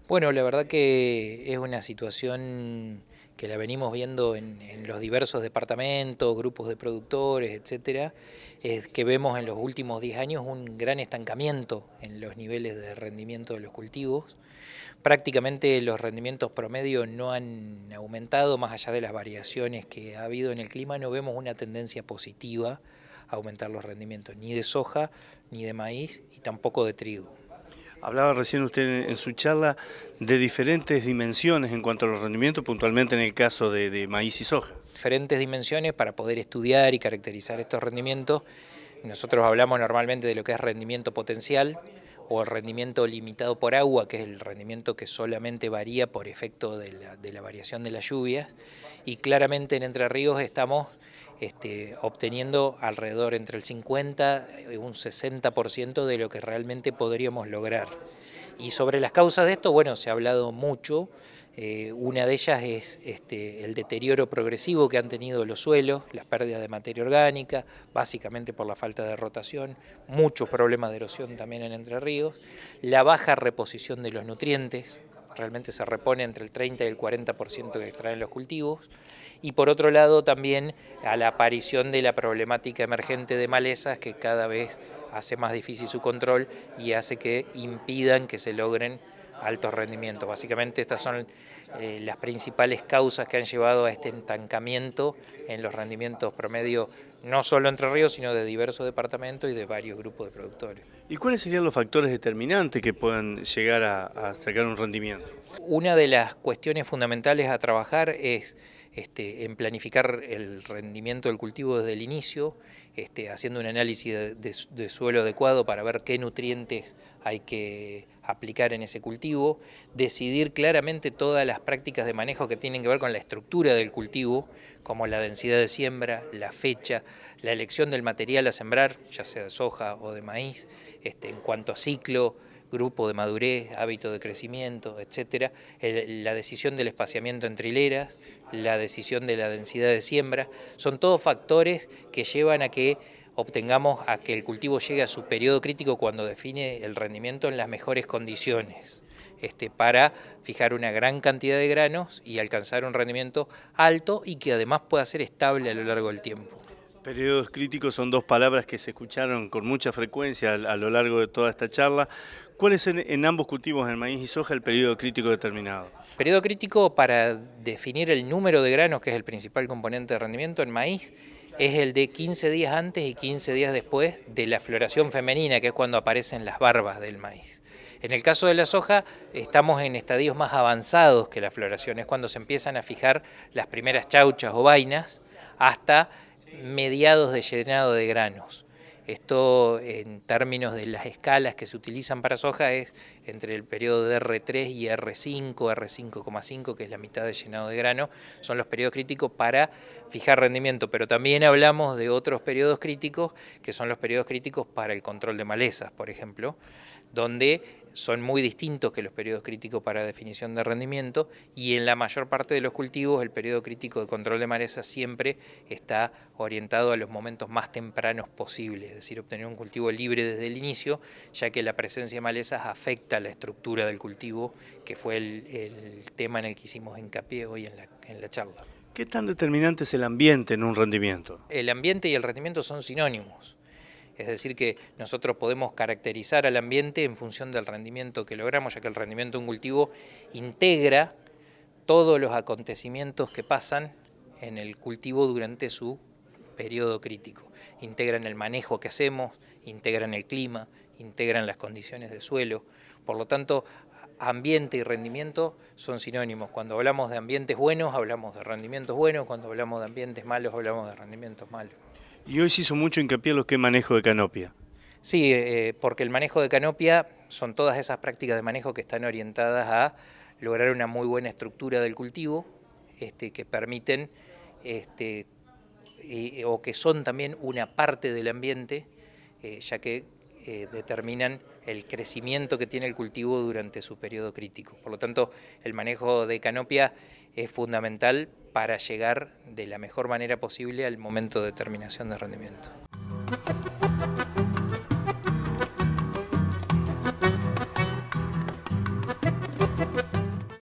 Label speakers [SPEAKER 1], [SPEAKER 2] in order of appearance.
[SPEAKER 1] Bueno, la verdad que es una situación que la venimos viendo en los diversos departamentos, grupos de productores, etcétera, es que vemos en los últimos 10 años un gran estancamiento en los niveles de rendimiento de los cultivos. Prácticamente los rendimientos promedio no han aumentado, más allá de las variaciones que ha habido en el clima, no vemos una tendencia positiva a aumentar los rendimientos, ni de soja, ni de maíz, y tampoco de trigo.
[SPEAKER 2] Hablaba recién usted en su charla de diferentes dimensiones en cuanto a los rendimientos, puntualmente en el caso de maíz y soja.
[SPEAKER 1] Diferentes dimensiones para poder estudiar y caracterizar estos rendimientos. Nosotros hablamos normalmente de lo que es rendimiento potencial o el rendimiento limitado por agua, que es el rendimiento que solamente varía por efecto de la variación de las lluvias, y claramente en Entre Ríos estamos obteniendo alrededor entre el 50 y un 60% de lo que realmente podríamos lograr. Y sobre las causas de esto, bueno, se ha hablado mucho. Una de ellas es el deterioro progresivo que han tenido los suelos, las pérdidas de materia orgánica, básicamente por la falta de rotación, muchos problemas de erosión también en Entre Ríos, la baja reposición de los nutrientes, realmente se repone entre el 30 y el 40% que extraen los cultivos, y por otro lado también a la aparición de la problemática emergente de malezas que cada vez hace más difícil su control y hace que impidan que se logren altos rendimientos. Básicamente estas son las principales causas que han llevado a este estancamiento en los rendimientos promedio, no solo Entre Ríos, sino de diversos departamentos y de varios grupos de productores.
[SPEAKER 2] ¿Y cuáles serían los factores determinantes que puedan llegar a sacar un rendimiento?
[SPEAKER 1] Una de las cuestiones fundamentales a trabajar es en planificar el rendimiento del cultivo desde el inicio, haciendo un análisis de suelo adecuado para ver qué nutrientes hay que aplicar en ese cultivo, decidir claramente todas las prácticas de manejo que tienen que ver con la estructura del cultivo, como la densidad de siembra, la fecha, la elección del material a sembrar, ya sea de soja o de maíz, en cuanto a ciclo, grupo de madurez, hábito de crecimiento, etcétera, la decisión del espaciamiento entre hileras, la decisión de la densidad de siembra, son todos factores que llevan a que obtengamos a que el cultivo llegue a su periodo crítico cuando define el rendimiento en las mejores condiciones, para fijar una gran cantidad de granos y alcanzar un rendimiento alto y que además pueda ser estable a lo largo del tiempo.
[SPEAKER 2] Periodos críticos son dos palabras que se escucharon con mucha frecuencia a lo largo de toda esta charla. ¿Cuál es en ambos cultivos, en maíz y soja, el periodo crítico determinado?
[SPEAKER 1] Periodo crítico para definir el número de granos, que es el principal componente de rendimiento en maíz, es el de 15 días antes y 15 días después de la floración femenina, que es cuando aparecen las barbas del maíz. En el caso de la soja, estamos en estadios más avanzados que la floración, es cuando se empiezan a fijar las primeras chauchas o vainas hasta mediados de llenado de granos. Esto en términos de las escalas que se utilizan para soja es entre el periodo de R3 y R5, R5,5, que es la mitad de llenado de grano, son los periodos críticos para fijar rendimiento, pero también hablamos de otros periodos críticos, que son los periodos críticos para el control de malezas, por ejemplo, donde son muy distintos que los periodos críticos para definición de rendimiento, y en la mayor parte de los cultivos el periodo crítico de control de malezas siempre está orientado a los momentos más tempranos posibles, es decir, obtener un cultivo libre desde el inicio, ya que la presencia de malezas afecta la estructura del cultivo, que fue el tema en el que hicimos hincapié hoy en la charla.
[SPEAKER 2] ¿Qué tan determinante es el ambiente en un rendimiento?
[SPEAKER 1] El ambiente y el rendimiento son sinónimos. Es decir, que nosotros podemos caracterizar al ambiente en función del rendimiento que logramos, ya que el rendimiento de un cultivo integra todos los acontecimientos que pasan en el cultivo durante su periodo crítico. Integran el manejo que hacemos, integran el clima, integran las condiciones de suelo. Por lo tanto, ambiente y rendimiento son sinónimos. Cuando hablamos de ambientes buenos, hablamos de rendimientos buenos. Cuando hablamos de ambientes malos, hablamos de rendimientos malos.
[SPEAKER 2] Y hoy se hizo mucho hincapié en lo que es manejo de canopia.
[SPEAKER 1] Sí, porque el manejo de canopia son todas esas prácticas de manejo que están orientadas a lograr una muy buena estructura del cultivo, que permiten, o que son también una parte del ambiente, ya que determinan el crecimiento que tiene el cultivo durante su periodo crítico. Por lo tanto, el manejo de canopia es fundamental para llegar de la mejor manera posible al momento de terminación de rendimiento.